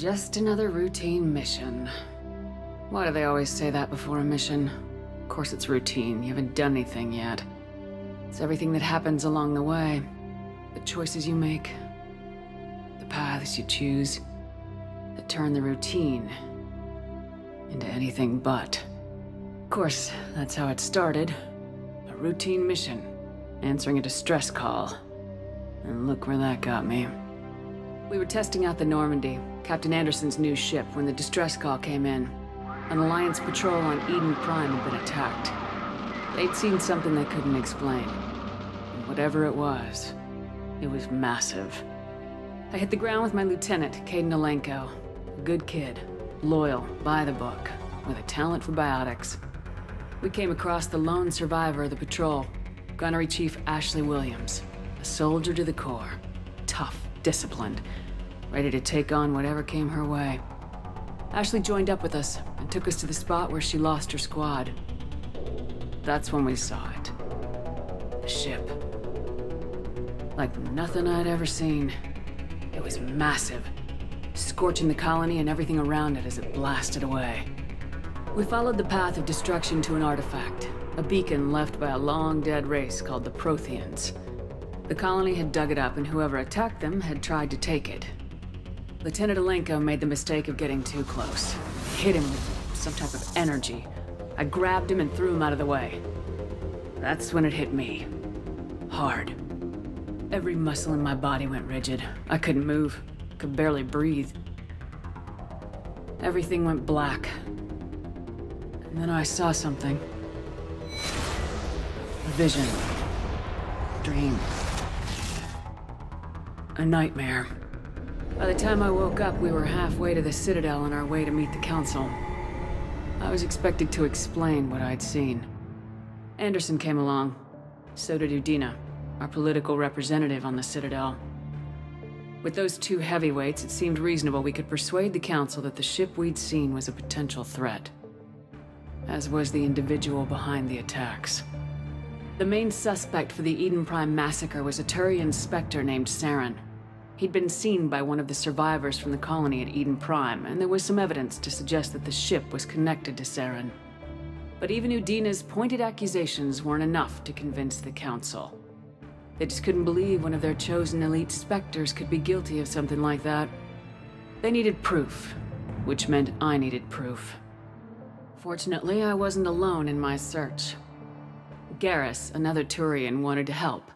Just another routine mission. Why do they always say that before a mission? Of course it's routine, you haven't done anything yet. It's everything that happens along the way. The choices you make, the paths you choose, that turn the routine into anything but. Of course, that's how it started. A routine mission, answering a distress call. And look where that got me. We were testing out the Normandy, Captain Anderson's new ship, when the distress call came in. An Alliance patrol on Eden Prime had been attacked. They'd seen something they couldn't explain. And whatever it was massive. I hit the ground with my lieutenant, Caden Alenko. A good kid, loyal, by the book, with a talent for biotics. We came across the lone survivor of the patrol, Gunnery Chief Ashley Williams. A soldier to the core. Tough, disciplined, ready to take on whatever came her way. Ashley joined up with us and took us to the spot where she lost her squad. That's when we saw it. The ship. Like nothing I'd ever seen. It was massive, scorching the colony and everything around it as it blasted away. We followed the path of destruction to an artifact, a beacon left by a long-dead race called the Protheans. The colony had dug it up, and whoever attacked them had tried to take it. Lieutenant Alenko made the mistake of getting too close. Hit him with some type of energy. I grabbed him and threw him out of the way. That's when it hit me. Hard. Every muscle in my body went rigid. I couldn't move. Could barely breathe. Everything went black. And then I saw something. A vision. Dream. A nightmare. By the time I woke up, we were halfway to the Citadel on our way to meet the Council. I was expected to explain what I'd seen. Anderson came along. So did Udina, our political representative on the Citadel. With those two heavyweights, it seemed reasonable we could persuade the Council that the ship we'd seen was a potential threat. As was the individual behind the attacks. The main suspect for the Eden Prime massacre was a Turian Spectre named Saren. He'd been seen by one of the survivors from the colony at Eden Prime, and there was some evidence to suggest that the ship was connected to Saren. But even Udina's pointed accusations weren't enough to convince the Council. They just couldn't believe one of their chosen elite Spectres could be guilty of something like that. They needed proof, which meant I needed proof. Fortunately, I wasn't alone in my search. Garrus, another Turian, wanted to help.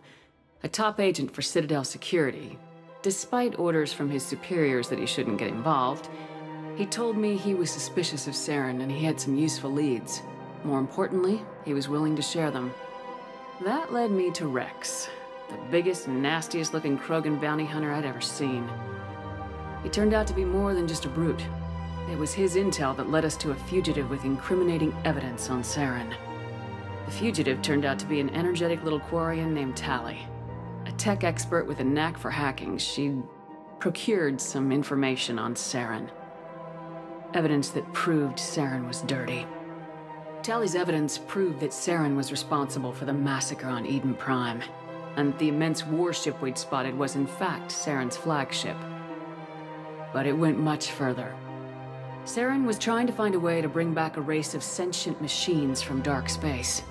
A top agent for Citadel security. Despite orders from his superiors that he shouldn't get involved, he told me he was suspicious of Saren and he had some useful leads. More importantly, he was willing to share them. That led me to Rex, the biggest and nastiest looking Krogan bounty hunter I'd ever seen. He turned out to be more than just a brute. It was his intel that led us to a fugitive with incriminating evidence on Saren. The fugitive turned out to be an energetic little Quarian named Tali. A tech expert with a knack for hacking, she'd procured some information on Saren. Evidence that proved Saren was dirty. Tali's evidence proved that Saren was responsible for the massacre on Eden Prime, and the immense warship we'd spotted was in fact Saren's flagship. But it went much further. Saren was trying to find a way to bring back a race of sentient machines from dark space.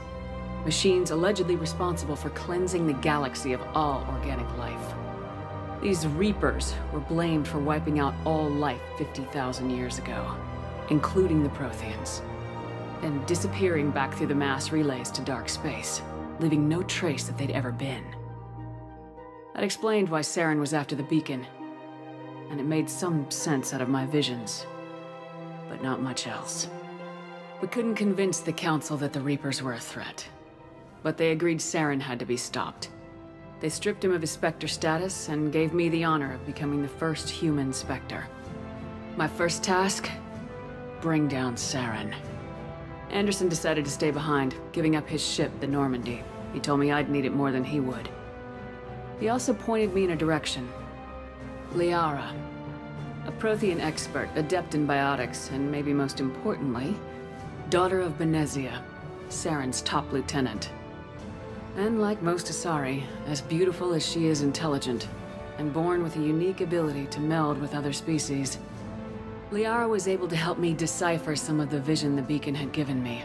Machines allegedly responsible for cleansing the galaxy of all organic life. These Reapers were blamed for wiping out all life 50,000 years ago, including the Protheans, and disappearing back through the mass relays to dark space, leaving no trace that they'd ever been. That explained why Saren was after the beacon, and it made some sense out of my visions, but not much else. We couldn't convince the Council that the Reapers were a threat. But they agreed Saren had to be stopped. They stripped him of his Spectre status and gave me the honor of becoming the first human Spectre. My first task? Bring down Saren. Anderson decided to stay behind, giving up his ship, the Normandy. He told me I'd need it more than he would. He also pointed me in a direction. Liara. A Prothean expert, adept in biotics, and maybe most importantly, daughter of Benezia, Saren's top lieutenant. And like most Asari, as beautiful as she is intelligent, and born with a unique ability to meld with other species. Liara was able to help me decipher some of the vision the beacon had given me.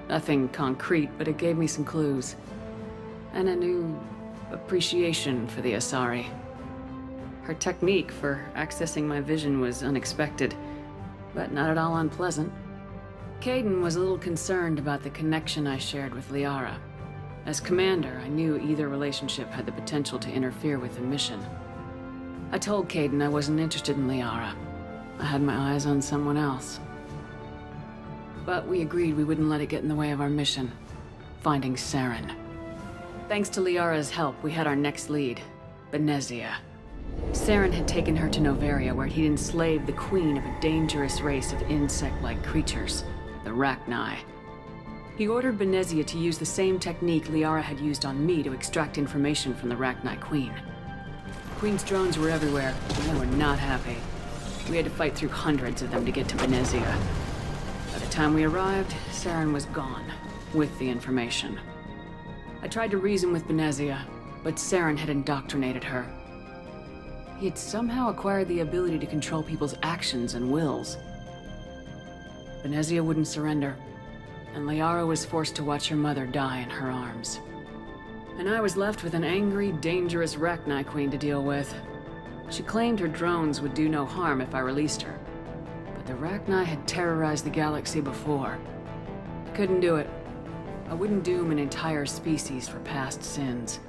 Nothing concrete, but it gave me some clues. And a new appreciation for the Asari. Her technique for accessing my vision was unexpected, but not at all unpleasant. Kaidan was a little concerned about the connection I shared with Liara. As commander, I knew either relationship had the potential to interfere with the mission. I told Kaidan I wasn't interested in Liara. I had my eyes on someone else. But we agreed we wouldn't let it get in the way of our mission, finding Saren. Thanks to Liara's help, we had our next lead, Benezia. Saren had taken her to Noveria, where he'd enslaved the queen of a dangerous race of insect-like creatures, the Rachni. He ordered Benezia to use the same technique Liara had used on me to extract information from the Rachni queen. The queen's drones were everywhere, and they were not happy. We had to fight through hundreds of them to get to Benezia. By the time we arrived, Saren was gone, with the information. I tried to reason with Benezia, but Saren had indoctrinated her. He had somehow acquired the ability to control people's actions and wills. Benezia wouldn't surrender, and Liara was forced to watch her mother die in her arms. And I was left with an angry, dangerous Rachni queen to deal with. She claimed her drones would do no harm if I released her. But the Rachni had terrorized the galaxy before. I couldn't do it. I wouldn't doom an entire species for past sins.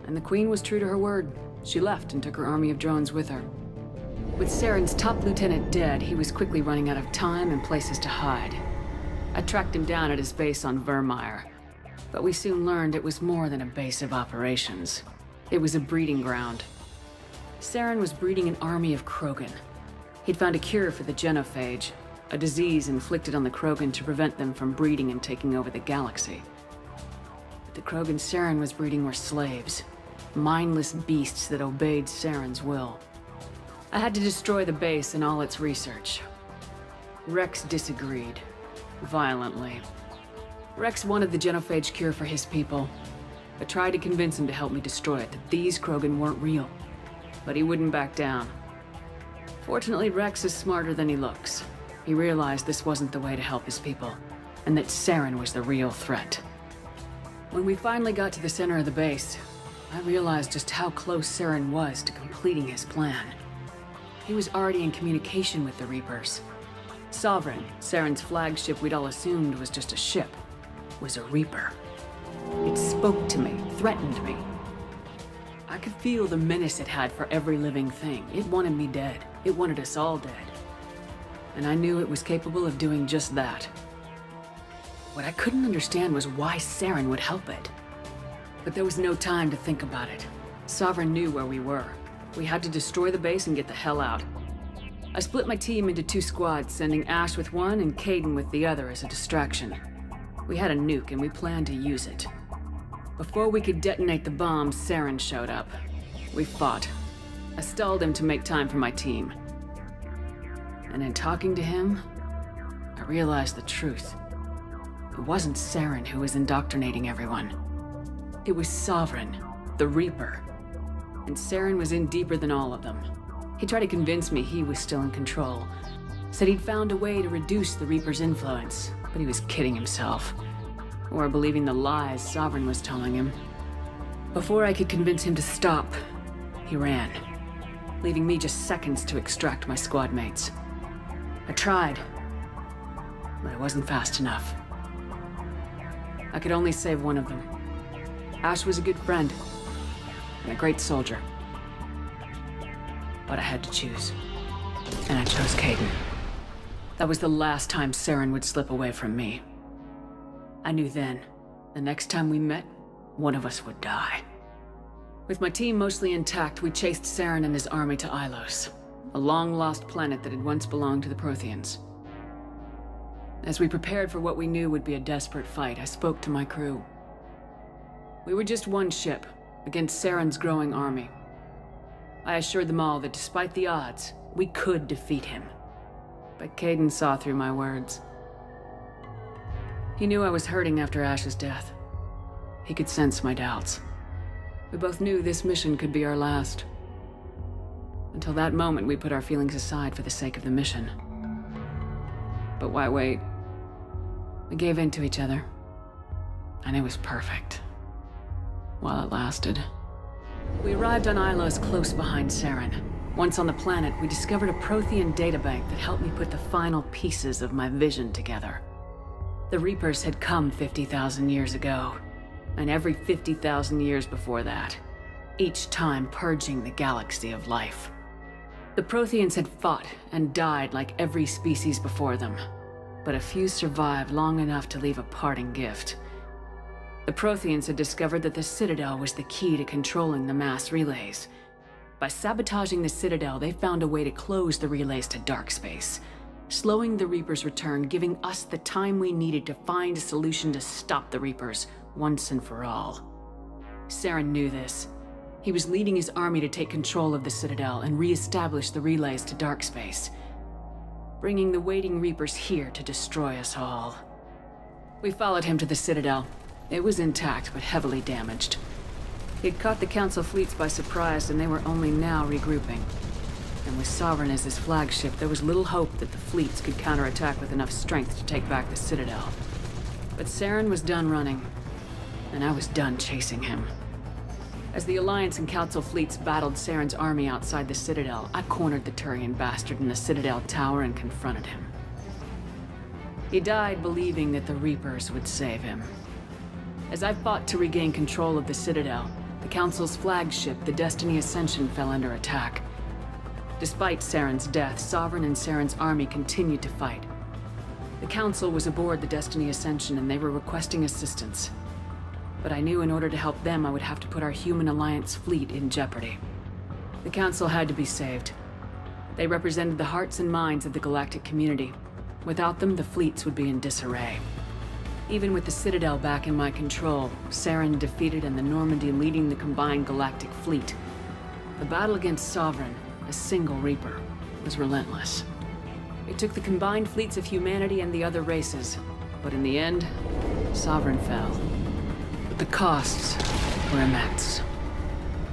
And the Queen was true to her word. She left and took her army of drones with her. With Saren's top lieutenant dead, he was quickly running out of time and places to hide. I tracked him down at his base on Vermeer. But we soon learned it was more than a base of operations. It was a breeding ground. Saren was breeding an army of Krogan. He'd found a cure for the genophage, a disease inflicted on the Krogan to prevent them from breeding and taking over the galaxy. But the Krogan Saren was breeding were slaves, mindless beasts that obeyed Saren's will. I had to destroy the base and all its research. Rex disagreed, violently. Rex wanted the genophage cure for his people. I tried to convince him to help me destroy it, that these Krogan weren't real. But he wouldn't back down. Fortunately, Rex is smarter than he looks. He realized this wasn't the way to help his people, and that Saren was the real threat. When we finally got to the center of the base, I realized just how close Saren was to completing his plan. He was already in communication with the Reapers. Sovereign, Saren's flagship we'd all assumed was just a ship, was a Reaper. It spoke to me, threatened me. I could feel the menace it had for every living thing. It wanted me dead. It wanted us all dead. And I knew it was capable of doing just that. What I couldn't understand was why Saren would help it. But there was no time to think about it. Sovereign knew where we were. We had to destroy the base and get the hell out. I split my team into 2 squads, sending Ash with one and Kaidan with the other as a distraction. We had a nuke and we planned to use it. Before we could detonate the bomb, Saren showed up. We fought. I stalled him to make time for my team. And in talking to him, I realized the truth. It wasn't Saren who was indoctrinating everyone. It was Sovereign, the Reaper. And Saren was in deeper than all of them. He tried to convince me he was still in control. Said he'd found a way to reduce the Reaper's influence, but he was kidding himself. Or believing the lies Sovereign was telling him. Before I could convince him to stop, he ran, leaving me just seconds to extract my squad mates. I tried, but I wasn't fast enough. I could only save one of them. Ash was a good friend, and a great soldier. But I had to choose, and I chose Kaidan. That was the last time Saren would slip away from me. I knew then, the next time we met, one of us would die. With my team mostly intact, we chased Saren and his army to Ilos, a long-lost planet that had once belonged to the Protheans. As we prepared for what we knew would be a desperate fight, I spoke to my crew. We were just one ship, against Saren's growing army. I assured them all that despite the odds, we could defeat him. But Kaidan saw through my words. He knew I was hurting after Ash's death. He could sense my doubts. We both knew this mission could be our last. Until that moment, we put our feelings aside for the sake of the mission. But why wait? We gave in to each other. And it was perfect. While it lasted. We arrived on Ilos close behind Saren. Once on the planet, we discovered a Prothean databank that helped me put the final pieces of my vision together. The Reapers had come 50,000 years ago, and every 50,000 years before that, each time purging the galaxy of life. The Protheans had fought and died like every species before them, but a few survived long enough to leave a parting gift. The Protheans had discovered that the Citadel was the key to controlling the mass relays. By sabotaging the Citadel, they found a way to close the relays to dark space, slowing the Reapers' return, giving us the time we needed to find a solution to stop the Reapers once and for all. Saren knew this. He was leading his army to take control of the Citadel and re-establish the relays to dark space, bringing the waiting Reapers here to destroy us all. We followed him to the Citadel. It was intact, but heavily damaged. He'd caught the Council fleets by surprise, and they were only now regrouping. And with Sovereign as his flagship, there was little hope that the fleets could counterattack with enough strength to take back the Citadel. But Saren was done running, and I was done chasing him. As the Alliance and Council fleets battled Saren's army outside the Citadel, I cornered the Turian bastard in the Citadel tower and confronted him. He died believing that the Reapers would save him. As I fought to regain control of the Citadel, the Council's flagship, the Destiny Ascension, fell under attack. Despite Saren's death, Sovereign and Saren's army continued to fight. The Council was aboard the Destiny Ascension and they were requesting assistance. But I knew in order to help them, I would have to put our human Alliance fleet in jeopardy. The Council had to be saved. They represented the hearts and minds of the galactic community. Without them, the fleets would be in disarray. Even with the Citadel back in my control, Saren defeated and the Normandy leading the combined galactic fleet, the battle against Sovereign, a single Reaper, was relentless. It took the combined fleets of humanity and the other races, but in the end, Sovereign fell. But the costs were immense.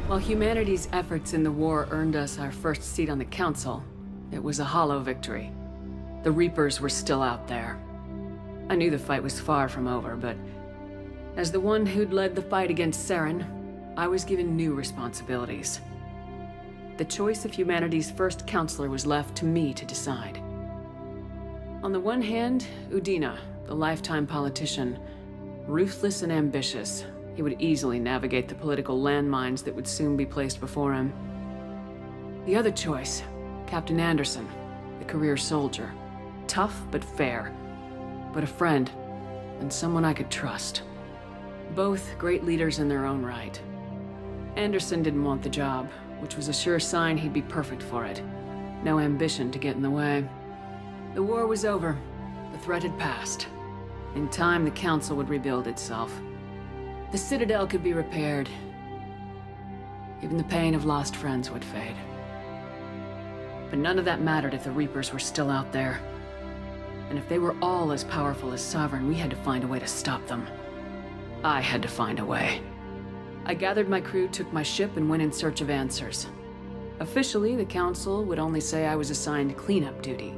While humanity's efforts in the war earned us our first seat on the Council, it was a hollow victory. The Reapers were still out there. I knew the fight was far from over, but as the one who'd led the fight against Saren, I was given new responsibilities. The choice of humanity's first counselor was left to me to decide. On the one hand, Udina, the lifetime politician, ruthless and ambitious, he would easily navigate the political landmines that would soon be placed before him. The other choice, Captain Anderson, the career soldier, tough but fair, but a friend, and someone I could trust. Both great leaders in their own right. Anderson didn't want the job, which was a sure sign he'd be perfect for it. No ambition to get in the way. The war was over. The threat had passed. In time, the Council would rebuild itself. The Citadel could be repaired. Even the pain of lost friends would fade. But none of that mattered if the Reapers were still out there. And if they were all as powerful as Sovereign, we had to find a way to stop them. I had to find a way. I gathered my crew, took my ship, and went in search of answers. Officially, the Council would only say I was assigned cleanup duty,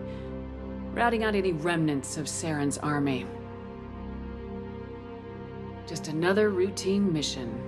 routing out any remnants of Saren's army. Just another routine mission.